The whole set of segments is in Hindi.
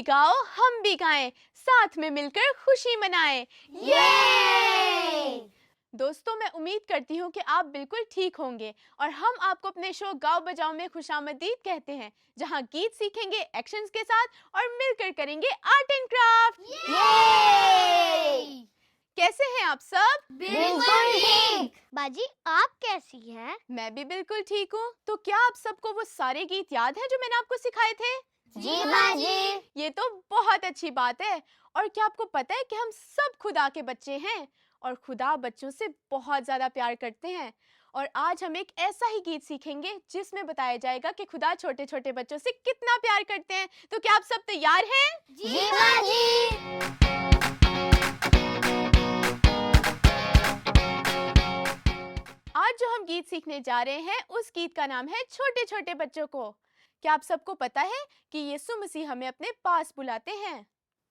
भी गाओ हम भी गाएं, साथ में मिलकर खुशी मनाएं। ये! दोस्तों, मैं उम्मीद करती हूँ कि आप बिल्कुल ठीक होंगे और हम आपको अपने शो गाओ बजाओ में खुशामदीद कहते हैं, जहाँ गीत सीखेंगे एक्शंस के साथ और मिलकर करेंगे आर्ट एंड क्राफ्ट। ये! कैसे हैं आप सब? बिल्कुल ठीक। बाजी, आप कैसी हैं? मैं भी बिल्कुल ठीक हूँ। तो क्या आप सबको वो सारे गीत याद हैं जो मैंने आपको सिखाए थे? जी बाजी। ये तो बहुत अच्छी बात है। और क्या आपको पता है कि हम सब खुदा के बच्चे हैं और खुदा बच्चों से बहुत ज्यादा प्यार करते हैं। और आज हम एक ऐसा ही गीत सीखेंगे जिसमें बताया जाएगा कि खुदा छोटे छोटे बच्चों से कितना प्यार करते हैं। तो क्या आप सब तैयार हैं? जी बाजी। आज जो हम गीत सीखने जा रहे हैं उस गीत का नाम है छोटे छोटे बच्चों को। क्या आप सबको पता है कि यीशु मसीह हमें अपने पास बुलाते हैं?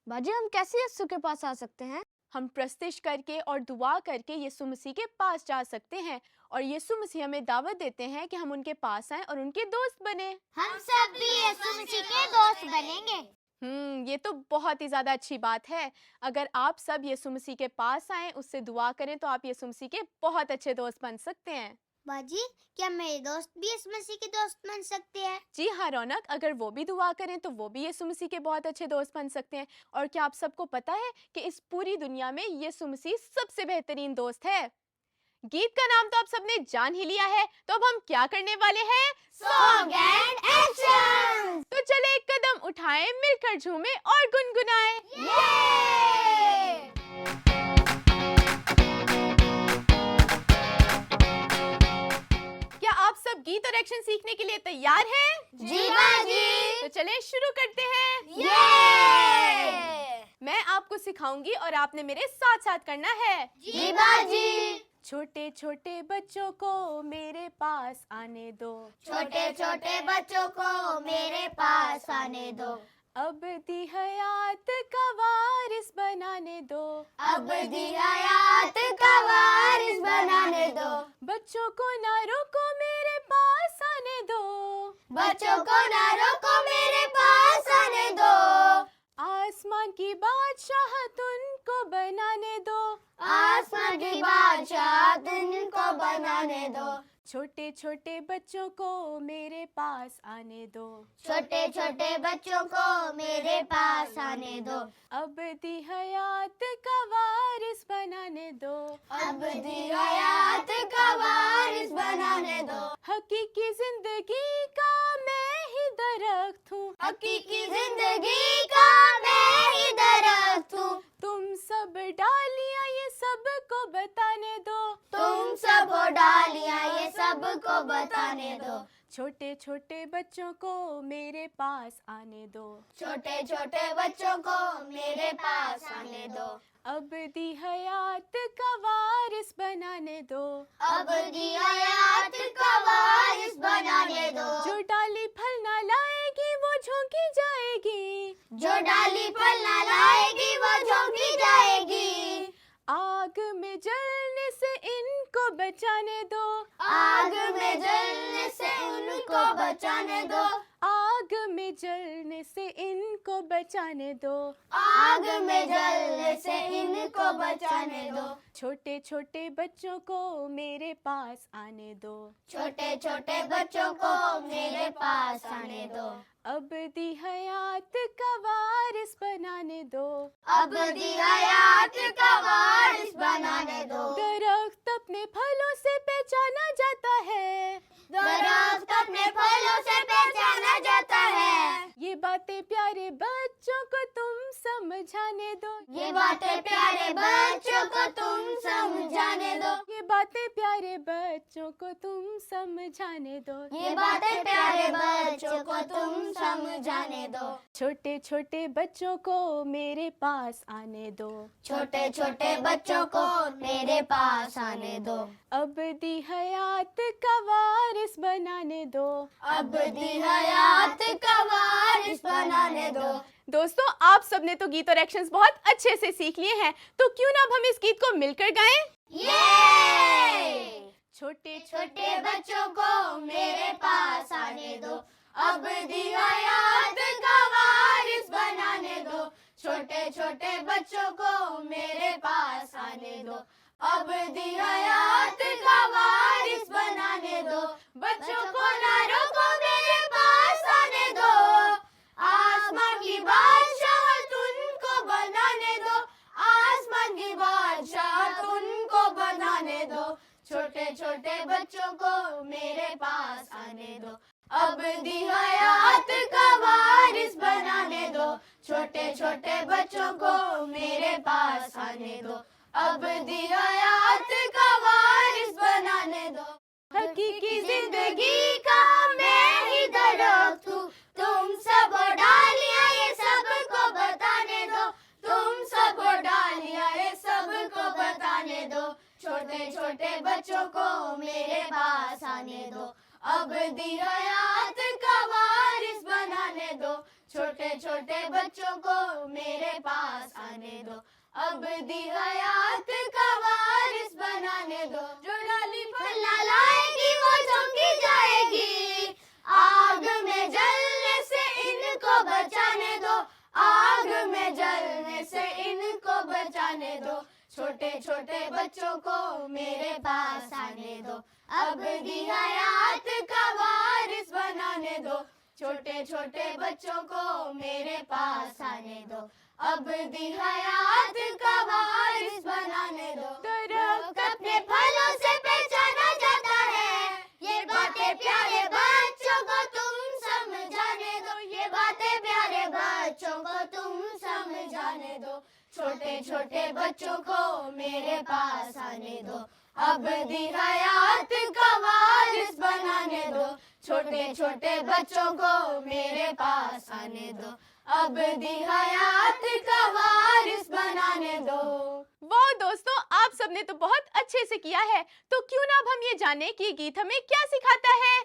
बाजी, हम कैसे यीशु के पास आ सकते हैं? हम प्रस्तिश करके और दुआ करके यीशु मसीह के पास जा सकते हैं और यीशु मसीह हमें दावत देते हैं कि हम उनके पास आएं और उनके दोस्त बने। हम सब भी यीशु मसीह के दोस्त बनेंगे। ये तो बहुत ही ज्यादा अच्छी बात है। अगर आप सब यीशु मसीह के पास आएं, उससे दुआ करें तो आप यीशु मसीह के बहुत अच्छे दोस्त बन सकते हैं। बाजी, क्या मेरे दोस्त भी यीशु मसीह के दोस्त बन सकते हैं? जी हाँ रौनक, अगर वो भी दुआ करें तो वो भी यीशु मसीह के बहुत अच्छे दोस्त बन सकते हैं। और क्या आप सबको पता है कि इस पूरी दुनिया में यीशु मसीह सबसे बेहतरीन दोस्त है। गीत का नाम तो आप सबने जान ही लिया है, तो अब हम क्या करने वाले हैं? Song and action. तो चले एक कदम उठाएं, मिलकर झूमें और गुनगुनाएं। क्या आप सब गीत और एक्शन सीखने के लिए तैयार हैं? जी बाजी। तो चले शुरू करते हैं। ये! मैं आपको सिखाऊंगी और आपने मेरे साथ साथ करना है। जी बाजी। छोटे छोटे बच्चों को मेरे पास आने दो, छोटे छोटे बच्चों को मेरे पास आने दो, अब दी हयात का वारिस बनाने दो, अब दी हयात का वारिस बनाने दो, बच्चों को ना रोको मेरे पास आने दो, बच्चों को ना रोको मेरे पास आने दो, आसमान की बादशाहत उनको बनाने दो, आसमान की बादशाहत उनको बनाने दो, छोटे छोटे बच्चों को मेरे पास आने दो, छोटे छोटे बच्चों को मेरे पास आने दो, अब दी हयात का वारिस बनाने दो, अब दी हयात का वारिस बनाने दो, हकीकी जिंदगी का मैं ही दरख्त हूँ, हकीकी जिंदगी का मैं ही दरख्त हूँ, तुम सब डालियाँ ये सबको बताने दो, तुम सब डालियाँ ये सबको बताने दो, छोटे छोटे बच्चों को मेरे पास आने दो, छोटे छोटे बच्चों को मेरे पास आने दो, अब दी हयात का वारिस बनाने दो, अब दी हयात का वारिस बनाने दो, जो डाली फल ना लाएगी वो झोंकी जाएगी, जो डाली फल ना लाएगी वो झोंकी जाएगी, आग में जलने से इनको बचाने दो, आग में जलने से उनको बचाने दो, आग में जलने से इनको बचाने दो, आग में जलने से इनको बचाने दो, छोटे छोटे बच्चों को मेरे पास आने दो, छोटे छोटे बच्चों को मेरे पास आने दो, अब दी हयात का वारिस बनाने दो, अब दी हयात का वारिस बनाने दो, दरख्त अपने फलों से पहचाना जाता है, दरख्त अपने फलों से पहचाना जाता है, ये बातें प्यारे बच्चों को तुम समझाने दो, ये बातें प्यारे बच्चों को तुम समझाने दो, ये बातें प्यारे बच्चों को तुम समझाने दो, ये बातें प्यारे बच्चों को तुम समझाने दो, छोटे छोटे बच्चों को मेरे पास आने दो, छोटे छोटे बच्चों को मेरे पास आने दो, अब दी हयात का वारिस बनाने दो, अब दी हयात का वारिस बनाने दो। दोस्तों, आप सबने तो गीत और एक्शंस बहुत अच्छे से सीख लिए हैं, तो क्यों ना अब हम इस गीत को मिलकर गाएं? ये! छोटे छोटे बच्चों को मेरे पास आने दो, अब दी हयात का वारिस बनाने छोटे छोटे बच्चों को मेरे पास आने दो, अब दी हयात का वारिस बनाने दो, बच्चों को ना रोको मेरे पास आने दो, आसमां की बादशाहत उनको बनाने दो, आसमां की बादशाहत उनको बनाने दो, छोटे छोटे बच्चों को मेरे पास आने दो, अब दी हयात का वारिस बनाने दो, छोटे छोटे बच्चों को मेरे पास आने दो, अब दी हयात का वारिस बनाने दो। हकीकी जिंदगी का मैं ही दरख्त हूँ, तुम सब डालियाँ ये सबको बताने दो, तुम सब डालियाँ ये सबको बताने दो, छोटे छोटे बच्चों को मेरे पास आने दो, अब दी हयात का वारिस बनाने दो, छोटे छोटे बच्चों को मेरे पास आने दो, अब दी हयात का वारिस बनाने दो, जो डाली फल ना लाएगी वो चौंकी जाएगी, आग में जलने से इनको बचाने दो, आग में जलने से इनको बचाने दो, छोटे छोटे बच्चों को मेरे पास आने दो, अब दी हयात का वारिस बनाने दो, छोटे छोटे बच्चों को मेरे पास आने दो, अब दी हयात का वारिस बनाने दो। दरख्त अपने फलों से पहचाना जाता है, ये बातें प्यारे बच्चों को तुम समझाने दो, ये बातें प्यारे बच्चों को तुम समझाने दो, छोटे छोटे बच्चों को मेरे पास आने दो, अब दी हयात का वारिस बनाने दो, छोटे छोटे बच्चों को मेरे पास आने दो, अब दी हयात का वारिस बनाने दो। वाह दोस्तों, आप सबने तो बहुत अच्छे से किया है। तो क्यों ना अब हम ये जाने कि ये गीत हमें क्या सिखाता है।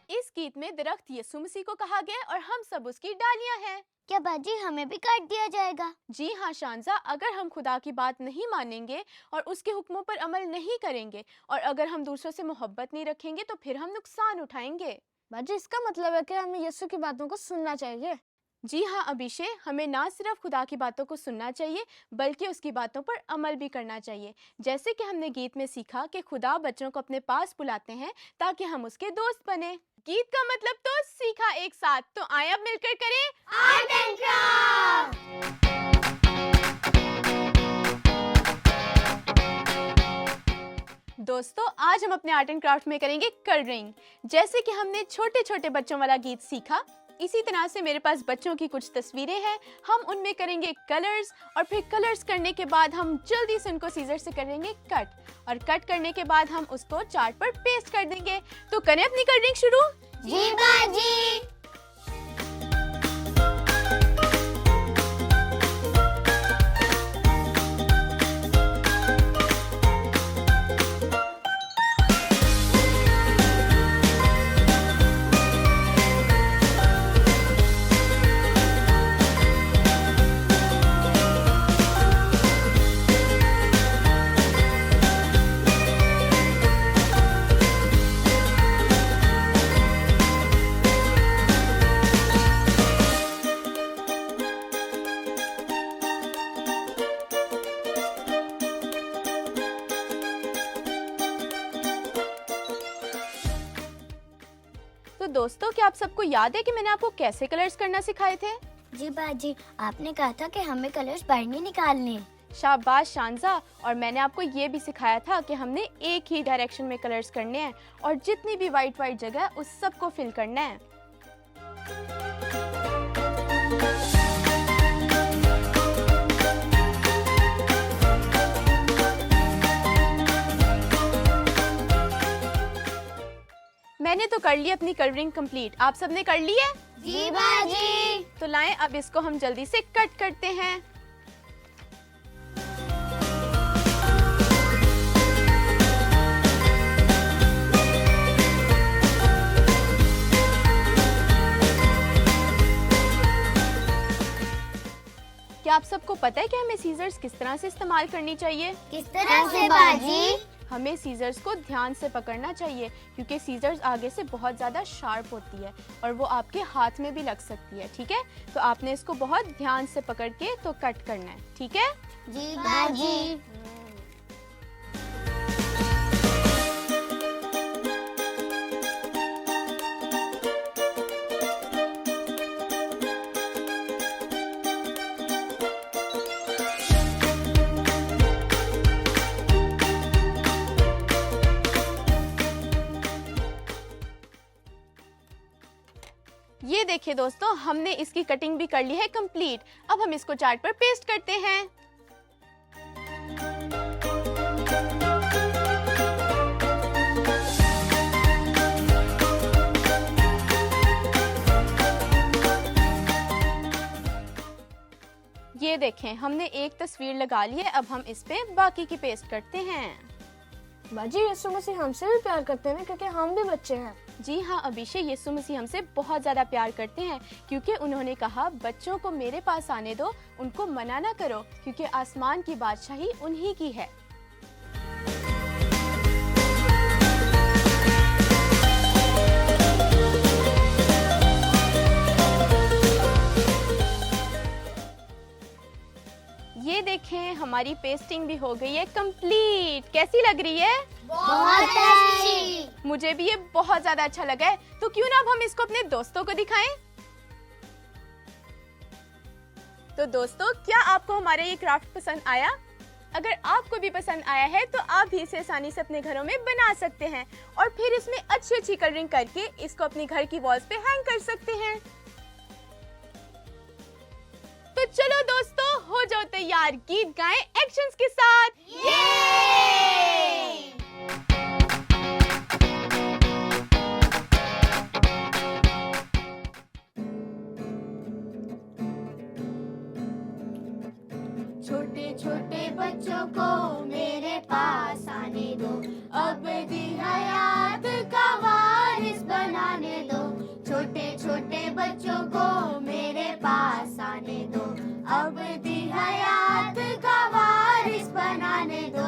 इस गीत में दरख्त यीशु मसीह को कहा गया और हम सब उसकी डालियां हैं। क्या बाजी हमें भी काट दिया जाएगा? जी हाँ शांजा, अगर हम खुदा की बात नहीं मानेंगे और उसके हुक्मों पर अमल नहीं करेंगे और अगर हम दूसरों से मोहब्बत नहीं रखेंगे तो फिर हम नुकसान उठाएंगे। बाजी, इसका मतलब है कि हमें यीशु की बातों को सुनना चाहिए। जी हाँ अभिषेक, हमें ना सिर्फ खुदा की बातों को सुनना चाहिए बल्कि उसकी बातों पर अमल भी करना चाहिए। जैसे कि हमने गीत में सीखा कि खुदा बच्चों को अपने पास बुलाते हैं ताकि हम उसके दोस्त बने। गीत का मतलब तो सीखा एक साथ, तो आए अब मिलकर करें आर्ट एंड क्राफ्ट। दोस्तों, आज हम अपने आर्ट एंड क्राफ्ट में करेंगे कलरिंग। जैसे कि हमने छोटे छोटे बच्चों वाला गीत सीखा, इसी तरह से मेरे पास बच्चों की कुछ तस्वीरें हैं। हम उनमें करेंगे कलर्स और फिर कलर्स करने के बाद हम जल्दी से उनको सीजर से करेंगे कट, और कट करने के बाद हम उसको चार्ट पर पेस्ट कर देंगे। तो करें अपनी कलरिंग शुरू। जी बाजी। तो दोस्तों, क्या आप सबको याद है कि मैंने आपको कैसे कलर्स करना सिखाए थे? जी बाजी, आपने कहा था कि हमें कलर्स बाहर नहीं निकालने। शाबाश शांजा, और मैंने आपको ये भी सिखाया था कि हमने एक ही डायरेक्शन में कलर्स करने हैं और जितनी भी वाइट जगह है उस सब को फिल करना है। मैंने तो कर ली अपनी कलरिंग कंप्लीट। आप सबने कर ली है? जी बाजी। तो लाएं अब इसको हम जल्दी से कट करते हैं। क्या आप सबको पता है कि हमें सीजर्स किस तरह से इस्तेमाल करनी चाहिए? किस तरह से बाजी? हमें सीजर्स को ध्यान से पकड़ना चाहिए क्योंकि सीजर्स आगे से बहुत ज़्यादा शार्प होती है और वो आपके हाथ में भी लग सकती है, ठीक है। तो आपने इसको बहुत ध्यान से पकड़ के तो कट करना है, ठीक है। जी बाजी। ये देखिए दोस्तों, हमने इसकी कटिंग भी कर ली है कंप्लीट। अब हम इसको चार्ट पर पेस्ट करते हैं। ये देखें, हमने एक तस्वीर लगा ली है। अब हम इस पे बाकी की पेस्ट करते हैं। बाजी यीशु मसीह हमसे भी प्यार करते हैं ना, क्योंकि हम भी बच्चे हैं। जी हाँ अभिषेक, यीशु मसीह हमसे बहुत ज़्यादा प्यार करते हैं क्योंकि उन्होंने कहा बच्चों को मेरे पास आने दो, उनको मना ना करो क्योंकि आसमान की बादशाही उन्हीं की है। ये देखें, हमारी पेस्टिंग भी हो गई है कंप्लीट। कैसी लग रही है? बहुत अच्छी। मुझे भी ये बहुत ज्यादा अच्छा लगा है। तो क्यों ना अब हम इसको अपने दोस्तों को दिखाएं। तो दोस्तों, क्या आपको हमारा ये क्राफ्ट पसंद आया? अगर आपको भी पसंद आया है तो आप भी इसे आसानी से अपने घरों में बना सकते हैं और फिर इसमें अच्छी अच्छी कलरिंग करके इसको अपने घर की वॉल्स पे हैंग कर सकते हैं। तो चलो दोस्तों, हो जाओ तैयार, गीत गाएं एक्शंस के साथ। छोटे छोटे बच्चों को मेरे पास आने दो, अब दी हयात का वारिस बनाने दो। छोटे छोटे बच्चों को मेरे पास आने दो, अब दी हयात का वारिस बनाने दो।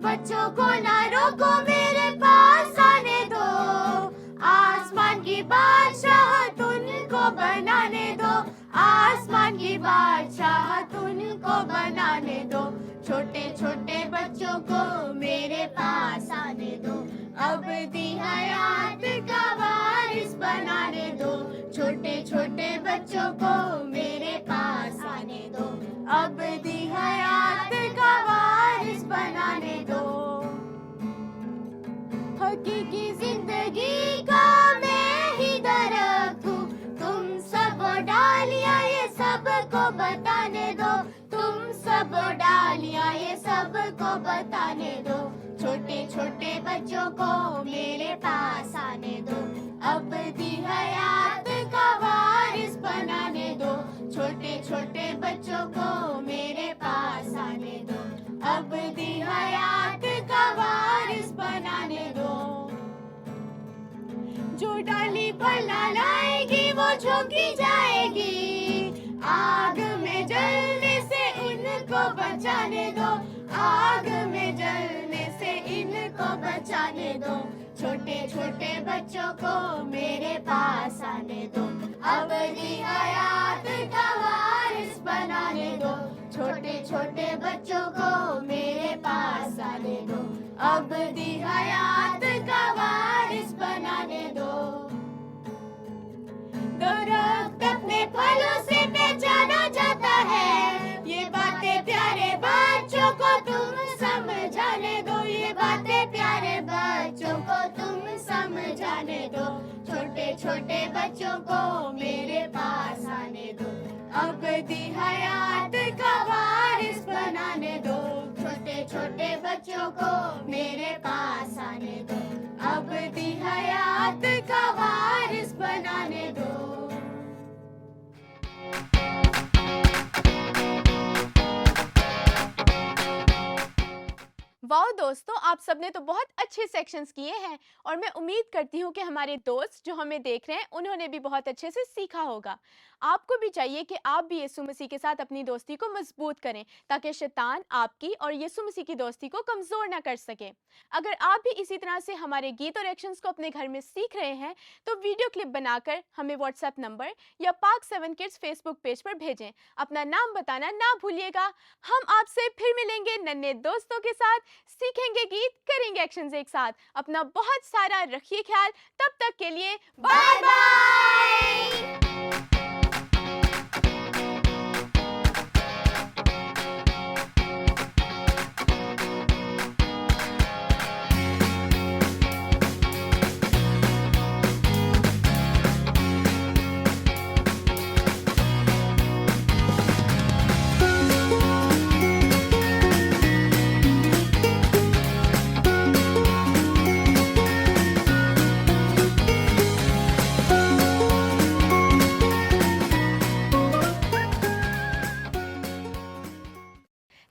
बच्चों को ना रोको, मेरे पास आने दो, आसमान की बादशाहत उनको बनाने दो, आसमान की बादशाहत उनको बनाने दो। छोटे छोटे बच्चों को मेरे पास आने दो, अब दी हयात का वारिस बनाने दो। छोटे छोटे बच्चों को मेरे पास आने दो, अब दी हयात का वारिस बनाने दो। हकीकी जिंदगी का मैं ही दरख्त हूँ, तुम सब डालियाँ ये सबको बताने दो, तुम सब डालियाँ ये सबको बताने दो। छोटे छोटे बच्चों को मेरे पास आने दो, अब दी हयात का वारिस बनाने दो। छोटे छोटे बच्चों को मेरे पास आने दो, अब दी हयात का वारिस बनाने दो। जो डाली फल लाएगी वो झोंकी जाएगी, आग में जलने से इनको बचाने दो, आग में जलने से इनको बचाने दो। छोटे छोटे बच्चों को मेरे पास आने दो, अब दी हयात का वारिस बनाने दो। छोटे छोटे बच्चों को मेरे पास आने दो, अब दी हयात का वारिस बनाने दो। दरख्त अपने फलों से पहचाना जाता है, ये बातें प्यारे बच्चों को तुम समझाने दो, ये बातें प्यारे बच्चों को तुम समझाने दो। छोटे छोटे बच्चों को मेरे पास आने दो, अब दी हयात का वारिस बनाने दो। छोटे छोटे बच्चों को मेरे पास आने दो, अब दी हयात का वारिस बनाने दो। वाओ दोस्तों, आप सबने तो बहुत अच्छे सेक्शंस किए हैं और मैं उम्मीद करती हूँ कि हमारे दोस्त जो हमें देख रहे हैं उन्होंने भी बहुत अच्छे से सीखा होगा। आपको भी चाहिए कि आप भी यीशु मसीह के साथ अपनी दोस्ती को मजबूत करें ताकि शैतान आपकी और यीशु मसीह की दोस्ती को कमज़ोर ना कर सके। अगर आप भी इसी तरह से हमारे गीत और एक्शंस को अपने घर में सीख रहे हैं तो वीडियो क्लिप बनाकर हमें व्हाट्सएप नंबर या पाक 7 किड्स फेसबुक पेज पर भेजें। अपना नाम बताना ना भूलिएगा। हम आपसे फिर मिलेंगे नन्हे दोस्तों के साथ, सीखेंगे गीत, करेंगे एक्शंस एक साथ। अपना बहुत सारा रखिए ख्याल। तब तक के लिए बाय बाय।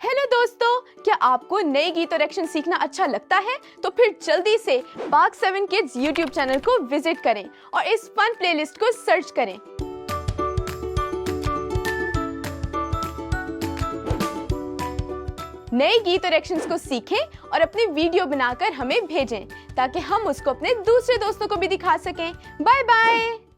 हेलो दोस्तों, क्या आपको नए गीत और एक्शन सीखना अच्छा लगता है? तो फिर जल्दी से पाक 7 किड्स यूट्यूब चैनल को विजिट करें और इस फन प्लेलिस्ट को सर्च करें। नए गीत और एक्शंस को सीखें और अपनी वीडियो बनाकर हमें भेजें ताकि हम उसको अपने दूसरे दोस्तों को भी दिखा सकें। Bye bye.